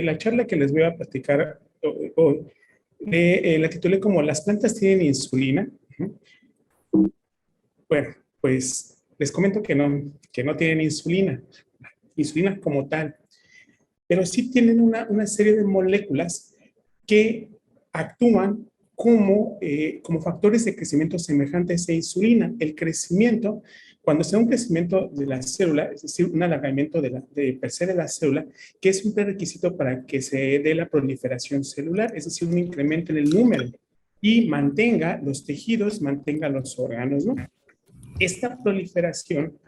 La charla que les voy a platicar hoy, la titulé como "Las plantas tienen insulina". Ujú. Bueno, pues les comento que no tienen insulina como tal, pero sí tienen una serie de moléculas que actúan como factores de crecimiento semejantes a insulina. El crecimiento, cuando se da un crecimiento de la célula, es decir, un alargamiento de per se de la célula, que es un prerequisito para que se dé la proliferación celular, es decir, un incremento en el número y mantenga los tejidos, mantenga los órganos, ¿no? Esta proliferación,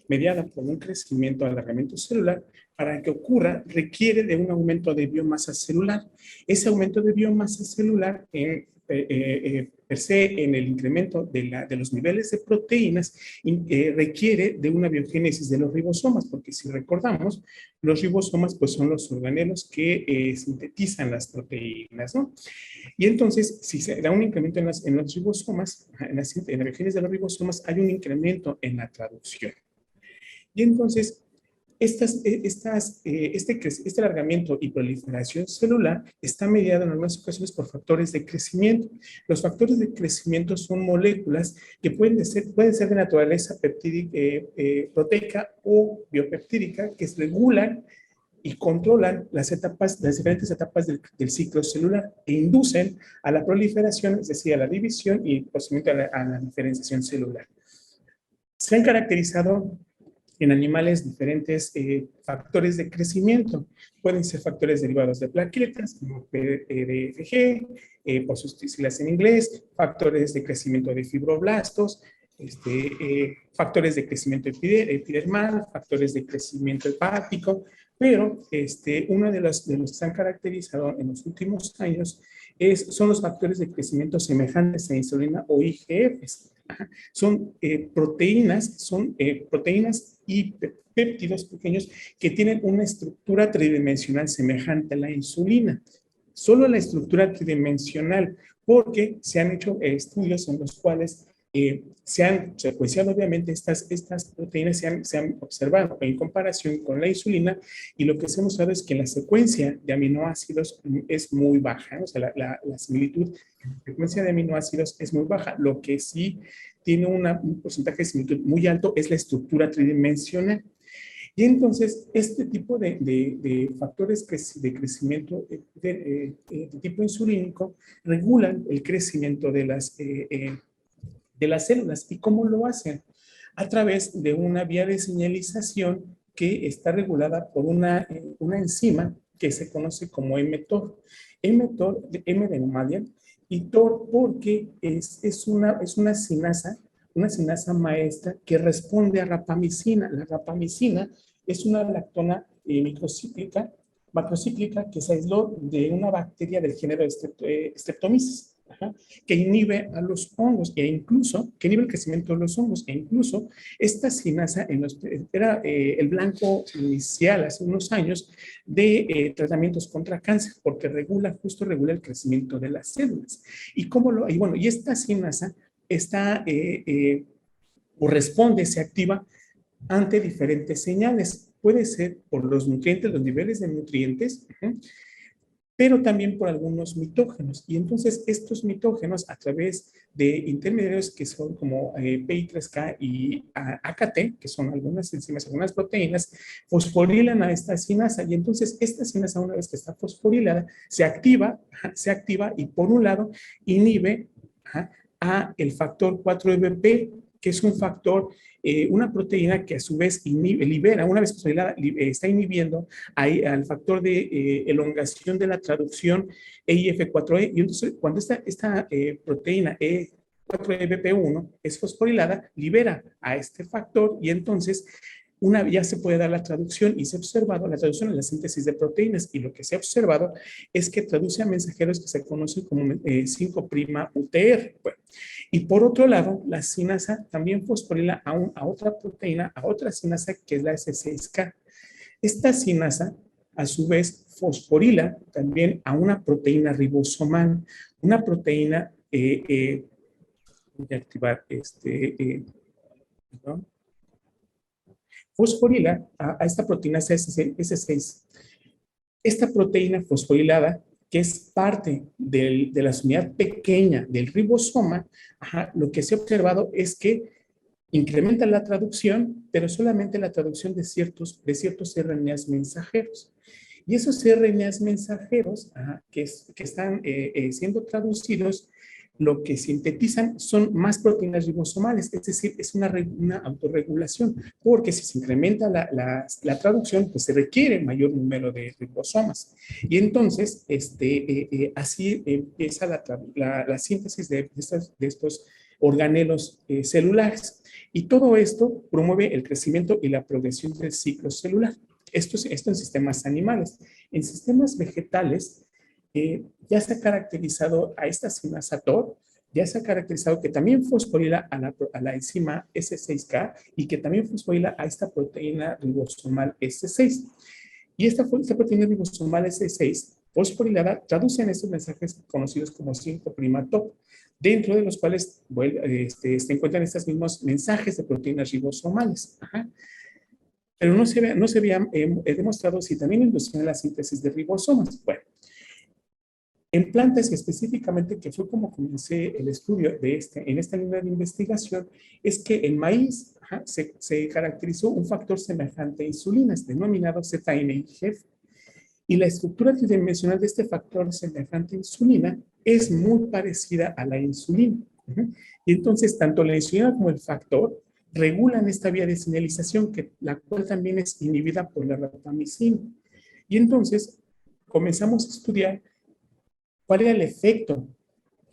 mediada por un crecimiento, alargamiento celular, para que ocurra, requiere de un aumento de biomasa celular. Ese aumento de biomasa celular per se en el incremento de los niveles de proteínas requiere de una biogénesis de los ribosomas, porque si recordamos, los ribosomas pues son los organelos que sintetizan las proteínas, ¿no? Y entonces, si se da un incremento en los ribosomas, en la biogénesis de los ribosomas, hay un incremento en la traducción. Y entonces, este alargamiento y proliferación celular está mediado en algunas ocasiones por factores de crecimiento. Los factores de crecimiento son moléculas que pueden ser de naturaleza proteica o biopeptídica, que regulan y controlan las diferentes etapas del ciclo celular e inducen a la proliferación, es decir, a la división y posiblemente a la diferenciación celular. Se han caracterizado en animales diferentes factores de crecimiento. Pueden ser factores derivados de plaquetas, como PDFG, por sus siglas en inglés, factores de crecimiento de fibroblastos, factores de crecimiento epidermal, factores de crecimiento hepático, pero uno de los que se han caracterizado en los últimos años son los factores de crecimiento semejantes a insulina o IGFs. Son proteínas y péptidos pequeños que tienen una estructura tridimensional semejante a la insulina. Solo la estructura tridimensional, porque se han hecho estudios en los cuales se han secuenciado, obviamente, estas proteínas se han observado en comparación con la insulina, y lo que se ha mostrado es que la secuencia de aminoácidos es muy baja, ¿no? O sea, la similitud, la frecuencia de aminoácidos es muy baja. Lo que sí tiene un porcentaje de similitud muy alto es la estructura tridimensional. Y entonces, este tipo de factores de crecimiento de tipo insulínico regulan el crecimiento de las células. ¿Y cómo lo hacen? A través de una vía de señalización que está regulada por una enzima que se conoce como mTOR. mTOR, M de Madia, y TOR porque es una sinasa maestra que responde a rapamicina. La rapamicina es una lactona macrocíclica que se aisló de una bacteria del género Streptomyces, que inhibe a los hongos que inhibe el crecimiento de los hongos, e incluso esta sinasa era el blanco inicial hace unos años de tratamientos contra cáncer, porque regula el crecimiento de las células. Y esta sinasa se activa ante diferentes señales. Puede ser por los nutrientes, los niveles de nutrientes, pero también por algunos mitógenos. Y entonces estos mitógenos, a través de intermediarios que son como PI3K y AKT, que son algunas enzimas, algunas proteínas, fosforilan a esta sinasa. Y entonces esta sinasa, una vez que está fosforilada, se activa y por un lado inhibe a el factor 4-EBP, que es un factor, una proteína que a su vez libera, una vez fosforilada, está inhibiendo al factor de elongación de la traducción EIF4E. Y entonces, cuando esta proteína E4EBP1 es fosforilada, libera a este factor, y entonces ya se puede dar la traducción, y se ha observado la traducción en la síntesis de proteínas, y lo que se ha observado es que traduce a mensajeros que se conocen como 5'UTR. Bueno, y por otro lado, la sinasa también fosforila a otra proteína, a otra sinasa, que es la S6K. Esta sinasa, a su vez, fosforila también a una proteína ribosomal, una proteína, voy a activar perdón, fosforila a esta proteína S6. Esta proteína fosforilada, que es parte de la unidad pequeña del ribosoma, lo que se ha observado es que incrementa la traducción, pero solamente la traducción de ciertos RNAs mensajeros. Y esos RNAs mensajeros que están siendo traducidos, lo que sintetizan son más proteínas ribosomales, es decir, es una autorregulación, porque si se incrementa la traducción, pues se requiere mayor número de ribosomas. Y entonces, así empieza la síntesis de estos organelos celulares. Y todo esto promueve el crecimiento y la progresión del ciclo celular. Esto en sistemas animales. En sistemas vegetales, ya se ha caracterizado a esta enzima TOR, ya se ha caracterizado que también fosforila a la enzima S6K y que también fosforila a esta proteína ribosomal S6. Y esta proteína ribosomal S6 fosforilada traduce en estos mensajes conocidos como 5' top, dentro de los cuales se encuentran estos mismos mensajes de proteínas ribosomales. Pero no se había demostrado si también inducían la síntesis de ribosomas. Bueno, en plantas, específicamente, que fue como comencé el estudio en esta línea de investigación, es que en maíz se caracterizó un factor semejante a insulina, denominado ZNIGF. Y la estructura tridimensional de este factor semejante a insulina es muy parecida a la insulina. Y entonces, tanto la insulina como el factor regulan esta vía de señalización, la cual también es inhibida por la rapamicina. Y entonces, comenzamos a estudiar cuál era el efecto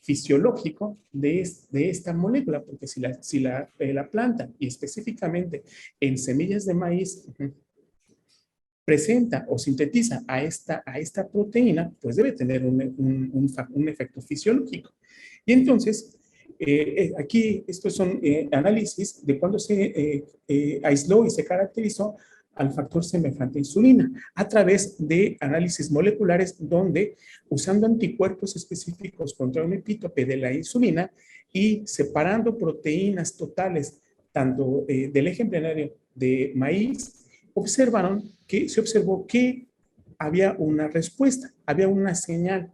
fisiológico de esta molécula, porque si la planta, y específicamente en semillas de maíz, presenta o sintetiza a esta proteína, pues debe tener un efecto fisiológico. Y entonces, aquí estos son análisis de cuando se aisló y se caracterizó al factor semejante a insulina a través de análisis moleculares donde, usando anticuerpos específicos contra un epítope de la insulina y separando proteínas totales tanto del eje embrionario de maíz, se observó que había una respuesta, había una señal.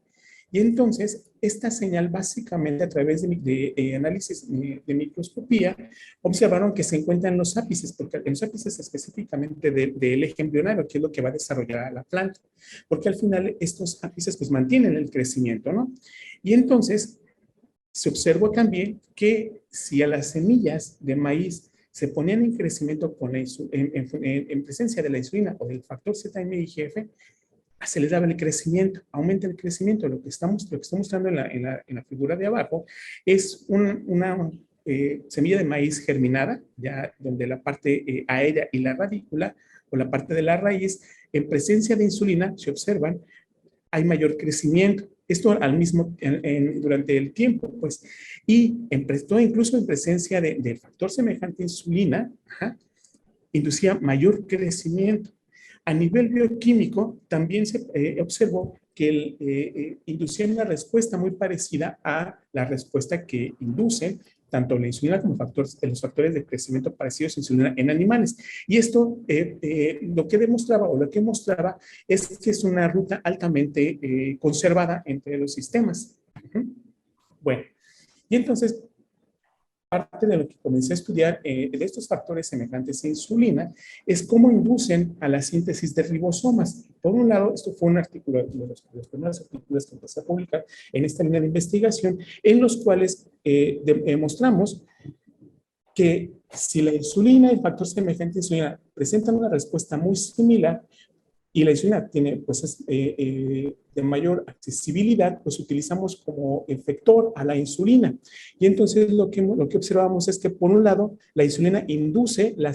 Y entonces, esta señal básicamente a través de análisis de microscopía, observaron que se encuentran en los ápices, porque en los ápices específicamente del eje embrionario, que es lo que va a desarrollar la planta, porque al final estos ápices pues mantienen el crecimiento, ¿no? Y entonces, se observó también que si a las semillas de maíz se ponían en crecimiento en presencia de la insulina o del factor ZMIGF, aceleraba el crecimiento, aumenta el crecimiento. Lo que está mostrando en la figura de abajo es una semilla de maíz germinada, ya donde la parte aérea y la radícula, o la parte de la raíz, en presencia de insulina, se observan, hay mayor crecimiento. Esto durante el tiempo, pues, y incluso en presencia del factor semejante a insulina, inducía mayor crecimiento. A nivel bioquímico, también se observó que inducía una respuesta muy parecida a la respuesta que inducen tanto la insulina como los factores de crecimiento parecidos a insulina en animales. Y esto lo que demostraba o lo que mostraba es que es una ruta altamente conservada entre los sistemas. Bueno, y entonces parte de lo que comencé a estudiar de estos factores semejantes a insulina es cómo inducen a la síntesis de ribosomas. Por un lado, esto fue un artículo, de los primeros artículos que empecé a publicar en esta línea de investigación, en los cuales demostramos que si la insulina y el factor semejante a insulina presentan una respuesta muy similar, y la insulina tiene, pues, de mayor accesibilidad, pues utilizamos como efector a la insulina. Y entonces lo que observamos es que, por un lado, la insulina induce la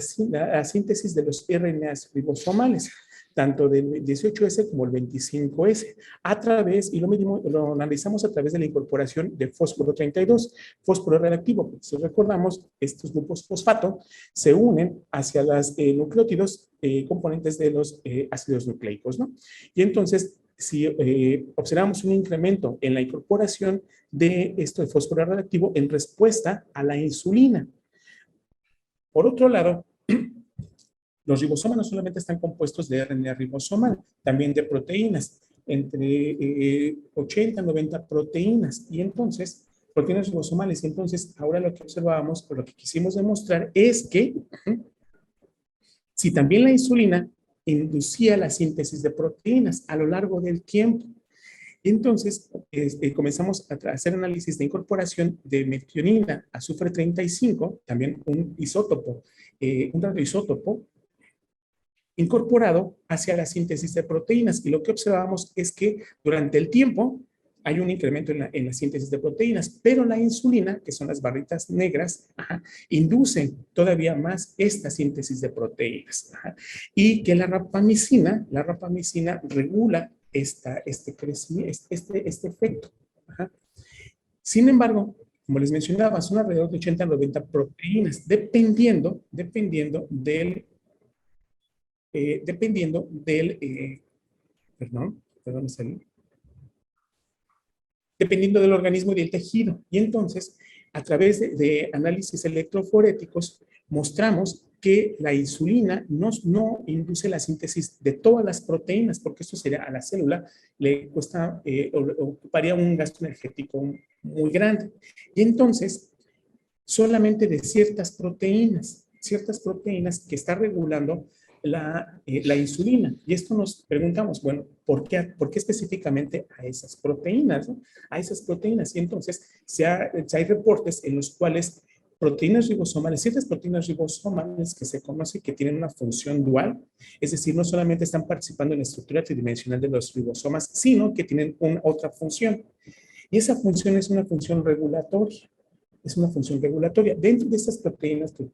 síntesis de los RNAs ribosomales, tanto del 18S como el 25S, y lo analizamos a través de la incorporación de fósforo 32, fósforo reactivo. Si recordamos, estos grupos fosfato se unen hacia los nucleótidos componentes de los ácidos nucleicos, ¿no? Y entonces, si observamos un incremento en la incorporación de esto de fósforo reactivo en respuesta a la insulina. Por otro lado, Los ribosomas no solamente están compuestos de RNA ribosomal, también de proteínas, entre 80 90 proteínas. Y entonces, proteínas ribosomales. Y entonces, ahora lo que observábamos, o lo que quisimos demostrar, es que si también la insulina inducía la síntesis de proteínas a lo largo del tiempo. Entonces, comenzamos a hacer análisis de incorporación de metionina, azufre 35, también un isótopo, un radioisótopo, incorporado hacia la síntesis de proteínas. Y lo que observamos es que durante el tiempo hay un incremento en la síntesis de proteínas, pero la insulina, que son las barritas negras, induce todavía más esta síntesis de proteínas. Y que la rapamicina regula este efecto. Sin embargo, como les mencionaba, son alrededor de 80 a 90 proteínas, dependiendo del perdón, dependiendo del organismo y del tejido. Y entonces, a través de análisis electroforéticos, mostramos que la insulina no induce la síntesis de todas las proteínas, porque esto sería a la célula, le cuesta, ocuparía un gasto energético muy grande. Y entonces, solamente de ciertas proteínas que está regulando la insulina. Y esto nos preguntamos, bueno, ¿por qué específicamente a esas proteínas? ¿No? A esas proteínas. Y entonces hay reportes en los cuales proteínas ribosomales, ciertas proteínas ribosomales que se conoce que tienen una función dual, es decir, no solamente están participando en la estructura tridimensional de los ribosomas, sino que tienen otra función. Y esa función es una función regulatoria. Es una función regulatoria. Dentro de estas proteínas que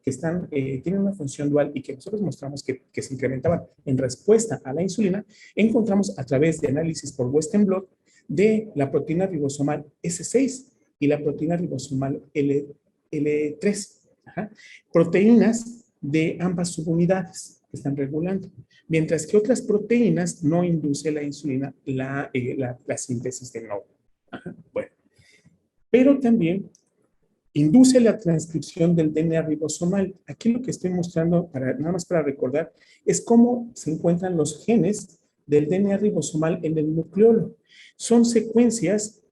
tienen una función dual y que nosotros mostramos que se incrementaban en respuesta a la insulina, encontramos a través de análisis por Western blot de la proteína ribosomal S6 y la proteína ribosomal L3. Proteínas de ambas subunidades que están regulando, mientras que otras proteínas no induce la insulina la síntesis de nodo. Bueno, pero también induce la transcripción del DNA ribosomal. Aquí lo que estoy mostrando, nada más para recordar, es cómo se encuentran los genes del DNA ribosomal en el nucleolo. Son secuencias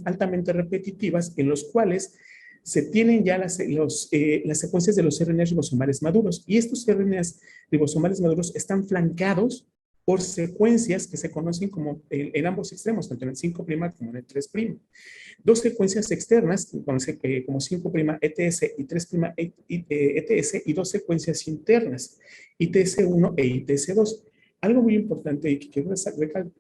altamente repetitivas en los cuales se tienen ya las secuencias de los RNA ribosomales maduros. Y estos RNA ribosomales maduros están flanqueados por secuencias que se conocen como en ambos extremos, tanto en el 5' como en el 3'. Dos secuencias externas, como 5' ETS y 3' ETS, y dos secuencias internas, ITS1 e ITS2. Algo muy importante y que quiero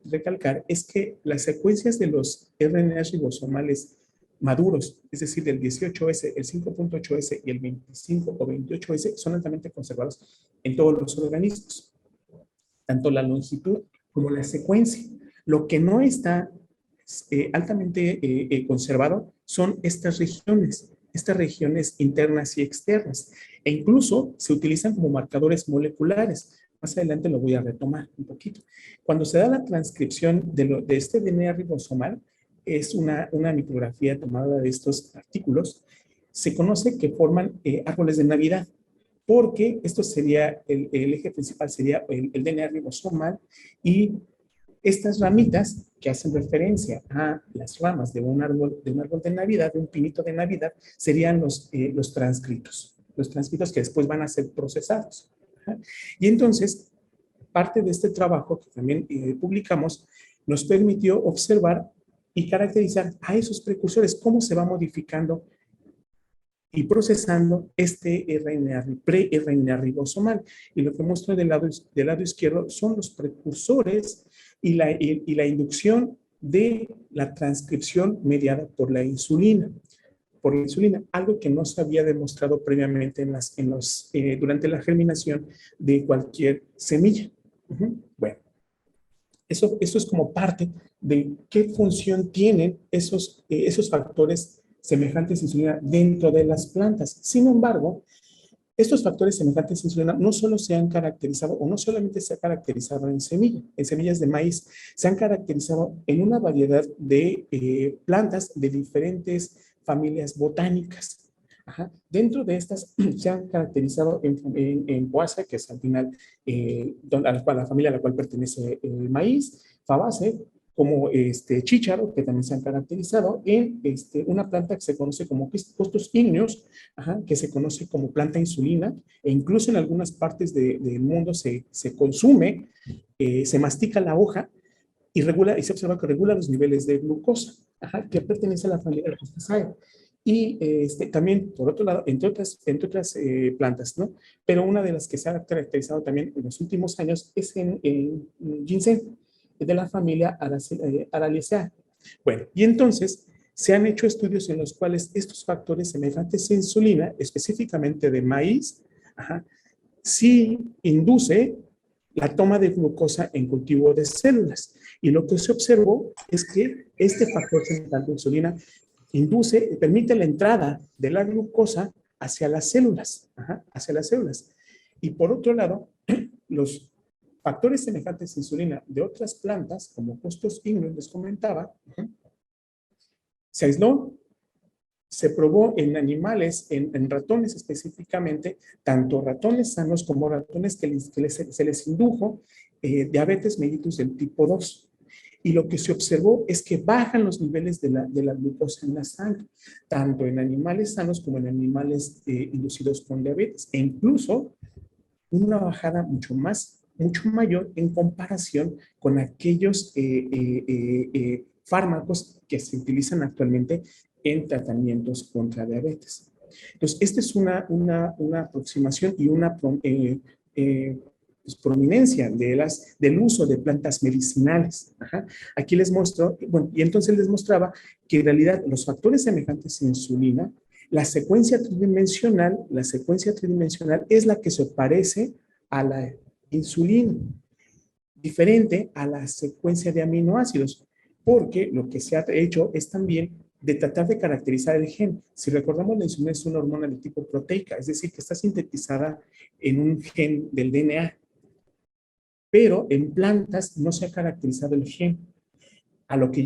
recalcar es que las secuencias de los RNA ribosomales maduros, es decir, del 18S, el 5.8S y el 25 o 28S, son altamente conservados en todos los organismos, tanto la longitud como la secuencia. Lo que no está altamente conservado son estas regiones internas y externas, e incluso se utilizan como marcadores moleculares. Más adelante lo voy a retomar un poquito. Cuando se da la transcripción de este DNA ribosomal, es una micrografía tomada de estos artículos, se conoce que forman árboles de Navidad, porque esto sería, el eje principal sería el DNA ribosomal, y estas ramitas que hacen referencia a las ramas de un árbol de Navidad, de un pinito de Navidad, serían los transcritos que después van a ser procesados. Y entonces, parte de este trabajo que también publicamos nos permitió observar y caracterizar a esos precursores, cómo se va modificando y procesando este pre-RNA ribosomal. Y lo que muestro del lado izquierdo son los precursores y la inducción de la transcripción mediada por la insulina. Algo que no se había demostrado previamente durante la germinación de cualquier semilla. Bueno, eso es como parte de qué función tienen esos factores semejantes a insulina dentro de las plantas. Sin embargo, estos factores semejantes a insulina no solo se han caracterizado, o no solamente se ha caracterizado en semillas de maíz, se han caracterizado en una variedad de plantas de diferentes familias botánicas. Dentro de estas se han caracterizado en Poaceae, que es al final la familia a la cual pertenece el maíz, Fabaceae, como chícharo, que también se han caracterizado en una planta que se conoce como costos ígneos, que se conoce como planta insulina, e incluso en algunas partes del mundo se consume, se mastica la hoja y se observa que regula los niveles de glucosa, que pertenece a la familia de las Fabaceae. Y también, por otro lado, entre otras plantas, ¿no? Pero una de las que se ha caracterizado también en los últimos años es en ginseng, de la familia Araliaceae. Bueno, y entonces se han hecho estudios en los cuales estos factores semejantes a insulina, específicamente de maíz, sí induce la toma de glucosa en cultivo de células. Y lo que se observó es que este factor semejante a insulina permite la entrada de la glucosa hacia las células, hacia las células. Y por otro lado, los factores semejantes a insulina de otras plantas, como costos ígneos, les comentaba, se aisló, se probó en animales, en ratones específicamente, tanto ratones sanos como ratones que se les indujo diabetes mellitus del tipo 2. Y lo que se observó es que bajan los niveles de la glucosa en la sangre, tanto en animales sanos como en animales inducidos con diabetes, e incluso una bajada mucho mayor en comparación con aquellos fármacos que se utilizan actualmente en tratamientos contra diabetes. Entonces, esta es una aproximación y una pues, prominencia del uso de plantas medicinales. Aquí les muestro, bueno, y entonces les mostraba que en realidad los factores semejantes a insulina, la secuencia tridimensional es la que se parece a la insulina, diferente a la secuencia de aminoácidos, porque lo que se ha hecho es también de tratar de caracterizar el gen. Si recordamos, la insulina es una hormona de tipo proteica, es decir, que está sintetizada en un gen del DNA, pero en plantas no se ha caracterizado el gen. Lo que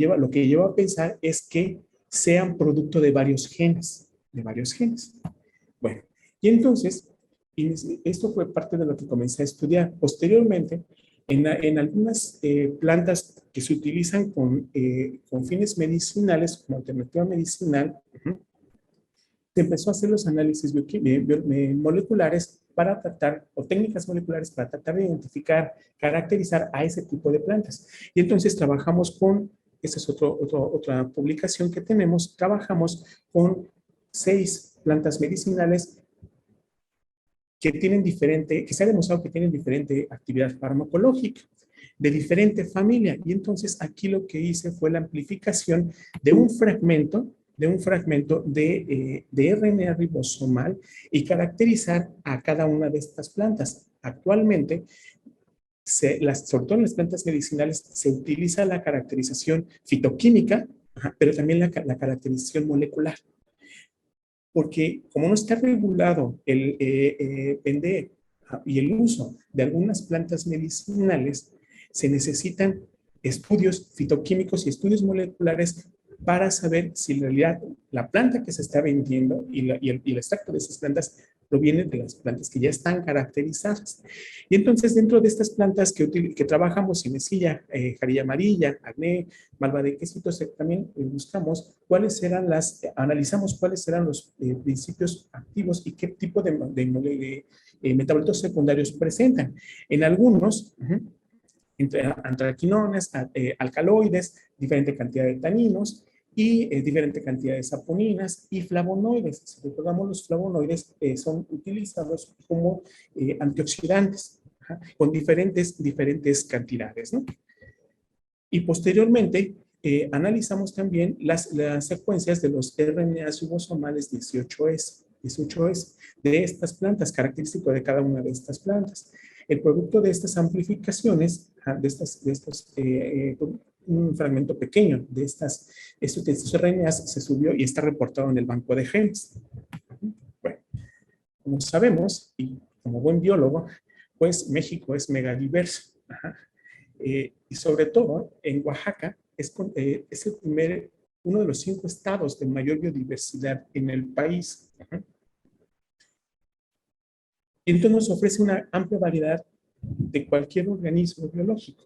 lleva a pensar es que sean producto de varios genes, Bueno, y entonces, esto fue parte de lo que comencé a estudiar. Posteriormente, en algunas plantas que se utilizan con fines medicinales, como alternativa medicinal, se empezó a hacer los análisis moleculares para tratar, o técnicas moleculares para tratar de identificar, caracterizar a ese tipo de plantas. Y entonces trabajamos esta es otra publicación que tenemos, trabajamos con 6 plantas medicinales que se ha demostrado que tienen diferente actividad farmacológica, de diferente familia. Y entonces aquí lo que hice fue la amplificación de un fragmento de RNA ribosomal y caracterizar a cada una de estas plantas. Actualmente, sobre todo en las plantas medicinales, se utiliza la caracterización fitoquímica, pero también la caracterización molecular. Porque como no está regulado el vender y el uso de algunas plantas medicinales, se necesitan estudios fitoquímicos y estudios moleculares para saber si en realidad la planta que se está vendiendo y el extracto de esas plantas proviene de las plantas que ya están caracterizadas. Y entonces dentro de estas plantas que trabajamos, cinecilla, jarilla amarilla, acné, malva de quesitos, también buscamos analizamos cuáles eran los principios activos y qué tipo de metabolitos secundarios presentan. En algunos, antraquinones, alcaloides, diferente cantidad de taninos y diferente cantidad de saponinas y flavonoides. Si recordamos, los flavonoides son utilizados como antioxidantes, con diferentes cantidades, ¿no? Y posteriormente analizamos también las secuencias de los RNA ribosomales 18S de estas plantas, característico de cada una de estas plantas. El producto de estas amplificaciones, un fragmento pequeño de estos RNAs se subió y está reportado en el banco de genes. Bueno, como sabemos, y como buen biólogo, pues México es megadiverso. Y sobre todo en Oaxaca es uno de los 5 estados de mayor biodiversidad en el país. Y entonces nos ofrece una amplia variedad de cualquier organismo biológico.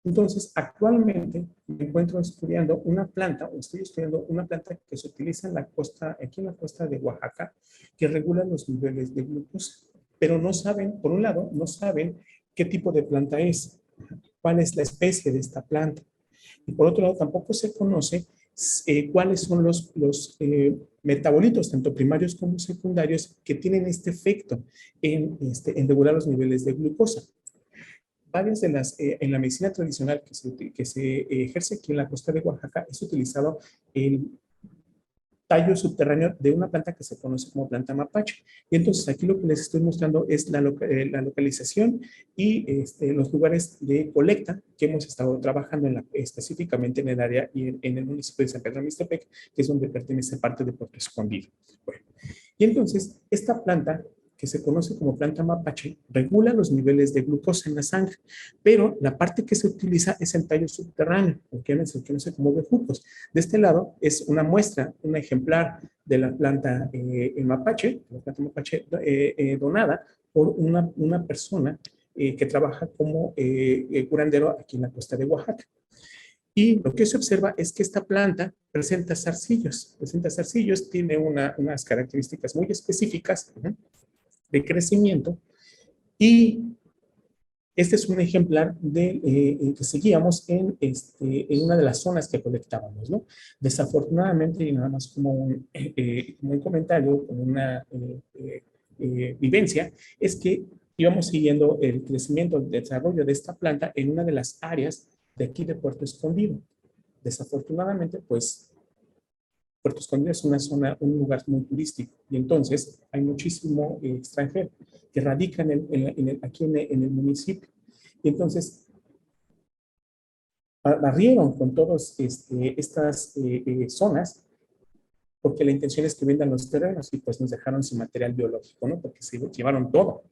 Entonces, actualmente me encuentro estudiando una planta, o estoy estudiando una planta que se utiliza en la costa, aquí en la costa de Oaxaca, que regula los niveles de glucosa. Pero no saben, por un lado, no saben qué tipo de planta es, cuál es la especie de esta planta. Y por otro lado, tampoco se conoce cuáles son los metabolitos, tanto primarios como secundarios, que tienen este efecto en regular los niveles de glucosa. Varias de en la medicina tradicional que se ejerce aquí en la costa de Oaxaca es utilizado el tallo subterráneo de una planta que se conoce como planta mapache. Y entonces aquí lo que les estoy mostrando es la localización y los lugares de colecta que hemos estado trabajando específicamente en el área y en el municipio de San Pedro Mixtepec, que es donde pertenece parte de Puerto Escondido. Bueno, y entonces esta planta que se conoce como planta mapache, regula los niveles de glucosa en la sangre, pero la parte que se utiliza es el tallo subterráneo, o que se conoce como bejucos. De este lado es una muestra, un ejemplar de la planta mapache, donada por una persona que trabaja como curandero aquí en la costa de Oaxaca. Y lo que se observa es que esta planta presenta zarcillos, tiene unas características muy específicas de crecimiento y este es un ejemplar que seguíamos en una de las zonas que colectábamos, ¿no? Desafortunadamente, y nada más como un comentario, como una vivencia, es que íbamos siguiendo el crecimiento, el desarrollo de esta planta en una de las áreas de aquí de Puerto Escondido. Desafortunadamente, pues Puerto Escondido es una zona, un lugar muy turístico y entonces hay muchísimo extranjero que radica aquí en el municipio. Y entonces barrieron con todas estas zonas porque la intención es que vendan los terrenos y pues nos dejaron sin material biológico, ¿no? Porque se llevaron todo.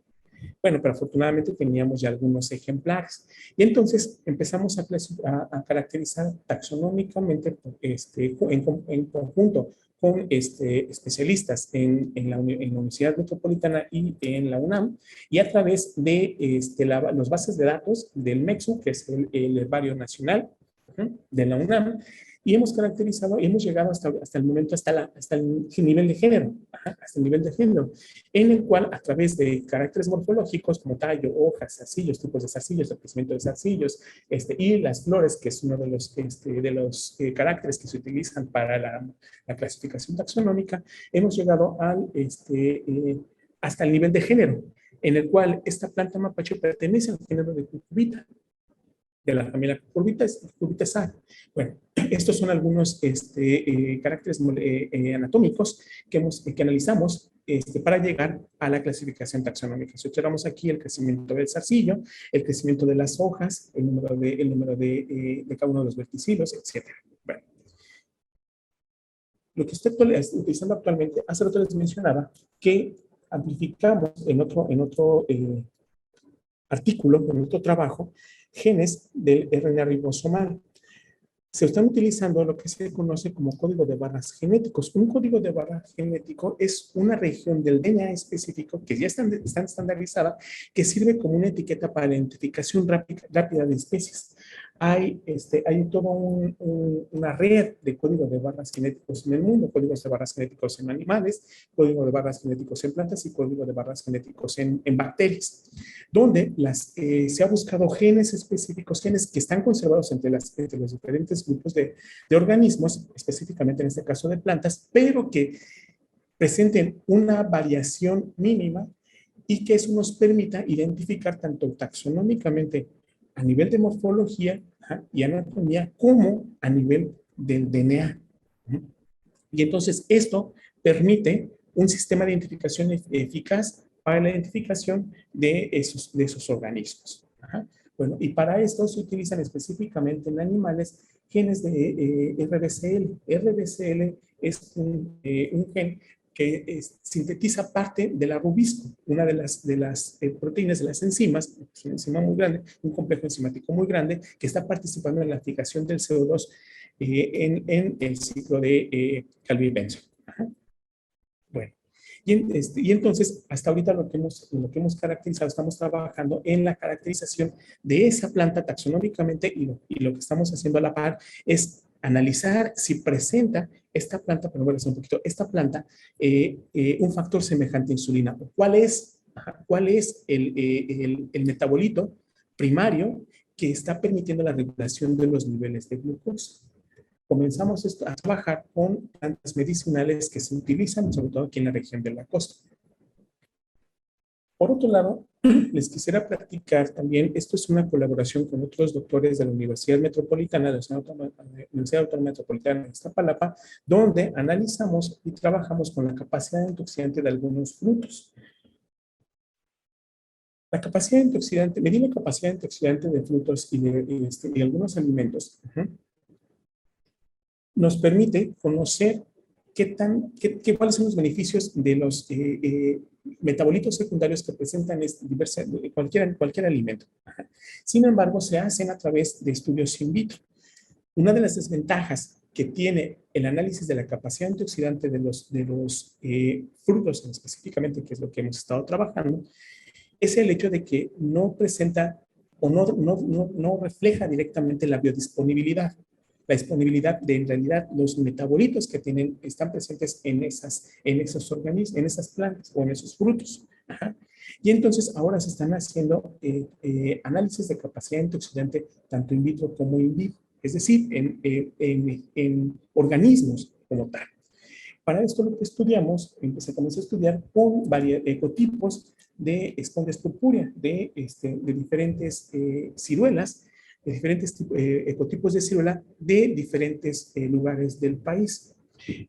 Bueno, pero afortunadamente teníamos ya algunos ejemplares. Y entonces empezamos a caracterizar taxonómicamente en conjunto con especialistas en la Universidad Metropolitana y en la UNAM, y a través de los bases de datos del MEXU, que es el Herbario Nacional de la UNAM, y hemos caracterizado, y hemos llegado hasta el momento, hasta el nivel de género, hasta el nivel de género, en el cual a través de caracteres morfológicos como tallo, hojas, zarcillos, tipos de zarcillos, el crecimiento de zarcillos, y las flores, que es uno de los caracteres que se utilizan para la clasificación taxonómica, hemos llegado hasta el nivel de género, en el cual esta planta mapache pertenece al género de cucurbita, de la familia Cucurbitaceae. Bueno, estos son algunos caracteres anatómicos que analizamos para llegar a la clasificación taxonómica. Si observamos aquí el crecimiento del zarcillo, el crecimiento de las hojas, el número de cada uno de los verticilos, etc. Bueno, lo que estoy utilizando actualmente, hace rato les mencionaba que amplificamos en otro artículo, en otro trabajo, genes del RNA ribosomal. Se están utilizando lo que se conoce como código de barras genéticos. Un código de barras genético es una región del DNA específico que ya está estandarizada, que sirve como una etiqueta para la identificación rápida de especies. Hay toda una red de códigos de barras genéticos en el mundo, códigos de barras genéticos en animales, código de barras genéticos en plantas y código de barras genéticos en bacterias, donde se ha buscado genes específicos, genes que están conservados entre los diferentes grupos de organismos, específicamente en este caso de plantas, pero que presenten una variación mínima y que eso nos permita identificar tanto taxonómicamente a nivel de morfología y anatomía como a nivel del DNA. Y entonces esto permite un sistema de identificación eficaz para la identificación de esos organismos. Bueno, y para esto se utilizan específicamente en animales genes de RBCL. RBCL es un gen que sintetiza parte de la rubisco, una de las proteínas de las enzimas, es una enzima muy grande, un complejo enzimático muy grande, que está participando en la fijación del CO2 en el ciclo de Calvi-Benson. Bueno, Y entonces, hasta ahorita lo que hemos caracterizado, estamos trabajando en la caracterización de esa planta taxonómicamente y lo que estamos haciendo a la par es analizar si presenta esta planta, pero voy a hacer un poquito, esta planta, un factor semejante a insulina. ¿Cuál es el metabolito primario que está permitiendo la regulación de los niveles de glucosa? Comenzamos a trabajar con plantas medicinales que se utilizan, sobre todo aquí en la región de la costa. Por otro lado, les quisiera platicar también, esto es una colaboración con otros doctores de la Universidad Metropolitana, de la Universidad Autónoma Metropolitana de Iztapalapa, donde analizamos y trabajamos con la capacidad antioxidante de algunos frutos. La capacidad antioxidante, medir la capacidad antioxidante de frutos y algunos alimentos, nos permite conocer cuáles son los beneficios de los metabolitos secundarios que presentan cualquier alimento. Sin embargo, se hacen a través de estudios in vitro. Una de las desventajas que tiene el análisis de la capacidad antioxidante de los frutos, específicamente, que es lo que hemos estado trabajando, es el hecho de que no presenta o no refleja directamente la biodisponibilidad. La disponibilidad de, en realidad, los metabolitos que están presentes en esos organismos, en esas plantas o en esos frutos. Ajá. Y entonces ahora se están haciendo análisis de capacidad antioxidante tanto in vitro como in vivo, es decir, en organismos como tal. Para esto lo que estudiamos, se comenzó a estudiar con varios ecotipos de Spondes purpúrea, de diferentes ciruelas, de diferentes ecotipos de ciruela de diferentes lugares del país.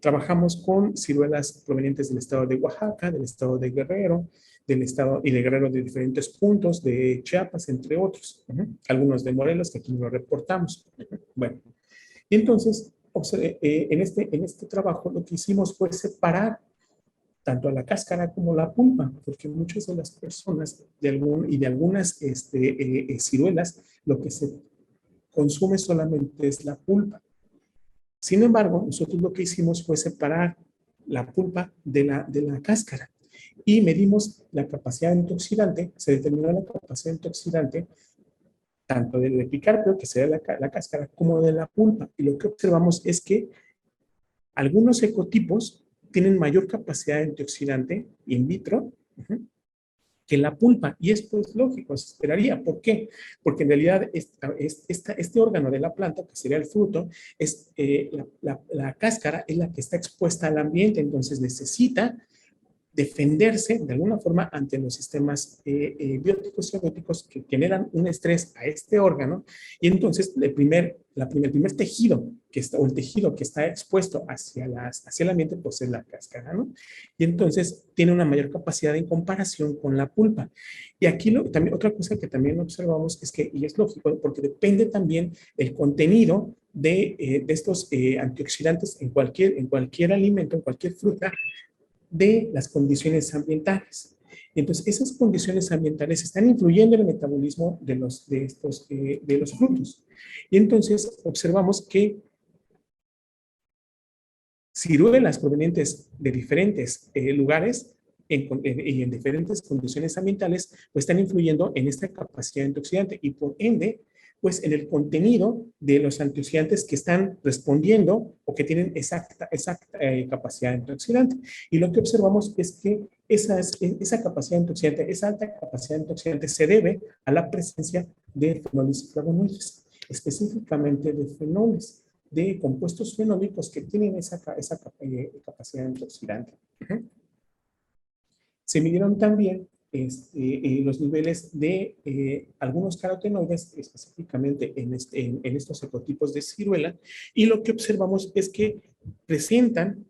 Trabajamos con ciruelas provenientes del estado de Oaxaca, del estado de Guerrero, del estado y de Guerrero de diferentes puntos, de Chiapas, entre otros. Algunos de Morelos, que aquí no lo reportamos. Bueno, y entonces, en este trabajo lo que hicimos fue separar tanto a la cáscara como la pulpa, porque muchas de las personas de algunas ciruelas, lo que se consume solamente es la pulpa. Sin embargo, nosotros lo que hicimos fue separar la pulpa de la cáscara y medimos la capacidad antioxidante, se determinó la capacidad antioxidante tanto del epicarpio, que sería la cáscara, como de la pulpa. Y lo que observamos es que algunos ecotipos tienen mayor capacidad antioxidante in vitro que la pulpa. Y esto es lógico, se esperaría. ¿Por qué? Porque en realidad este órgano de la planta, que sería el fruto, la cáscara es la que está expuesta al ambiente, entonces necesita defenderse de alguna forma ante los sistemas bióticos y abióticos que generan un estrés a este órgano, y entonces el primer tejido o el tejido que está expuesto hacia el ambiente, pues es la cáscara, ¿no? Y entonces tiene una mayor capacidad en comparación con la pulpa. Y aquí también otra cosa que también observamos es que, y es lógico, porque depende también el contenido de estos antioxidantes en cualquier alimento, en cualquier fruta, de las condiciones ambientales. Entonces, esas condiciones ambientales están influyendo en el metabolismo de los frutos. Y entonces observamos que ciruelas provenientes de diferentes lugares y en diferentes condiciones ambientales, pues están influyendo en esta capacidad antioxidante y por ende, pues en el contenido de los antioxidantes que están respondiendo o que tienen exacta capacidad antioxidante. Y lo que observamos es que esa capacidad antioxidante, esa alta capacidad antioxidante se debe a la presencia de fenoles y flavonoides, específicamente de fenoles, de compuestos fenólicos que tienen esa capacidad antioxidante. Se midieron también los niveles de algunos carotenoides, específicamente en estos ecotipos de ciruela, y lo que observamos es que presentan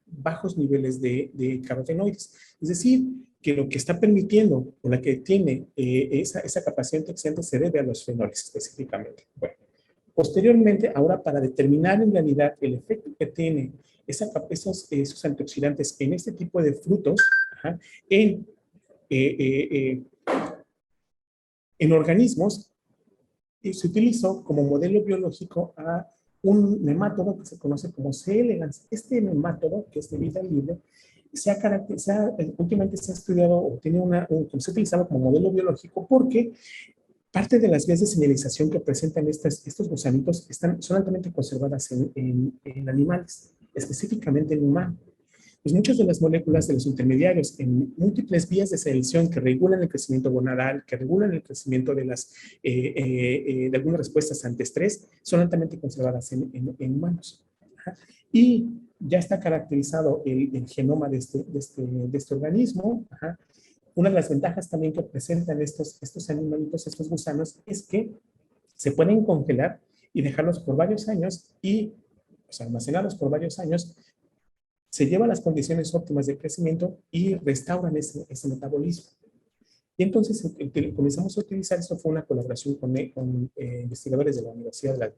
bajos niveles de carotenoides. Es decir, que lo que está permitiendo o la que tiene esa capacidad antioxidante se debe a los fenoles específicamente. Bueno, posteriormente, ahora para determinar en realidad el efecto que tiene esos antioxidantes en este tipo de frutos, en, eh, eh, eh, en organismos, se utilizó como modelo biológico a un nemátodo que se conoce como C. elegans. Este nemátodo, que es de vida libre, últimamente se ha estudiado o tiene se ha utilizado como modelo biológico porque parte de las vías de señalización que presentan estos gusanitos son altamente conservadas en animales, específicamente en humanos. Pues muchas de las moléculas de los intermediarios en múltiples vías de selección que regulan el crecimiento gonadal, que regulan el crecimiento de algunas respuestas ante estrés, son altamente conservadas en humanos. Ajá. Y ya está caracterizado el genoma de este organismo. Ajá. Una de las ventajas también que presentan estos animalitos, estos gusanos, es que se pueden congelar y dejarlos por varios años y, o sea, almacenarlos por varios años, se llevan las condiciones óptimas de crecimiento y restauran ese metabolismo. Y entonces comenzamos a utilizar, esto fue una colaboración con investigadores de la Universidad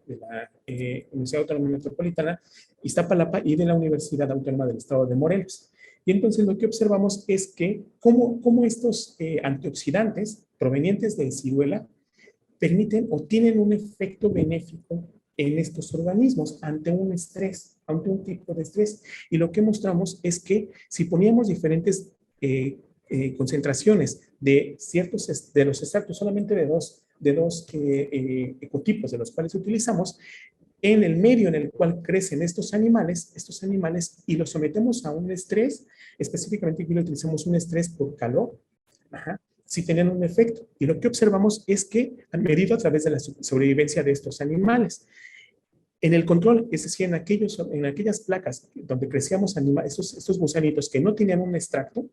Autónoma Metropolitana, Iztapalapa, y de la Universidad Autónoma del Estado de Morelos. Y entonces lo que observamos es que cómo estos antioxidantes provenientes de ciruela permiten o tienen un efecto benéfico en estos organismos ante un estrés, ante un tipo de estrés. Y lo que mostramos es que si poníamos diferentes concentraciones de los extractos, solamente de dos ecotipos de los cuales utilizamos, en el medio en el cual crecen estos animales, y los sometemos a un estrés, específicamente aquí lo utilizamos un estrés por calor, ajá, sí tenían un efecto. Y lo que observamos es que han medido a través de la sobrevivencia de estos animales. En el control, es decir, en aquellas placas donde crecíamos estos gusanitos que no tenían un extracto,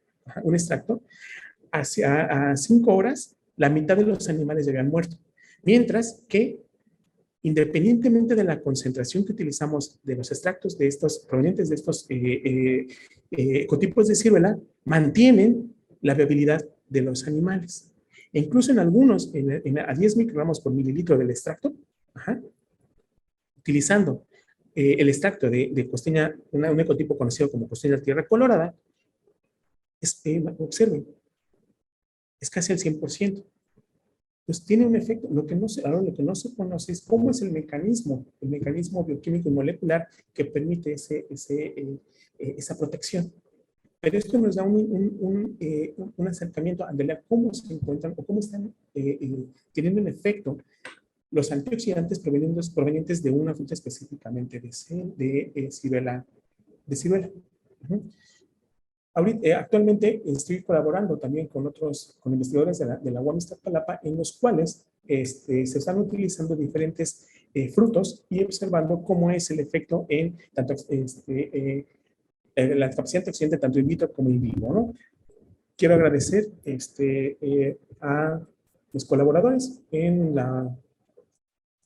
a 5 horas, la mitad de los animales ya habían muerto. Mientras que, independientemente de la concentración que utilizamos de los extractos provenientes de estos ecotipos de ciruela, mantienen la viabilidad de los animales. E incluso en algunos, a 10 microgramos por mililitro del extracto, ajá, utilizando el extracto de costeña, un ecotipo conocido como costeña tierra colorada, observen, es casi al 100%. Pues tiene un efecto. Ahora lo que no se conoce es cómo es el mecanismo bioquímico y molecular que permite esa protección. Pero esto nos da un acercamiento a ver cómo se encuentran o cómo están teniendo un efecto los antioxidantes provenientes de una fruta específicamente de ciruela. Uh-huh. Actualmente estoy colaborando también con investigadores de la UAM Iztapalapa, en los cuales se están utilizando diferentes frutos y observando cómo es el efecto en tanto la capacidad antioxidante tanto in vitro como in vivo, ¿no? Quiero agradecer a los colaboradores en la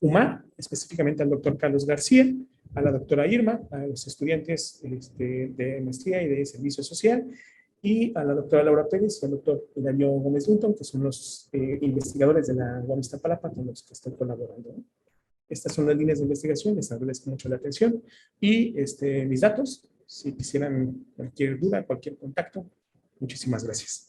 UMA, específicamente al doctor Carlos García, a la doctora Irma, a los estudiantes de maestría y de servicio social, y a la doctora Laura Pérez y al doctor Darío Gómez Lunton, que son los investigadores de la UAM Iztapalapa con los que estoy colaborando. Estas son las líneas de investigación, les agradezco mucho la atención. Y mis datos, si quisieran cualquier duda, cualquier contacto, muchísimas gracias.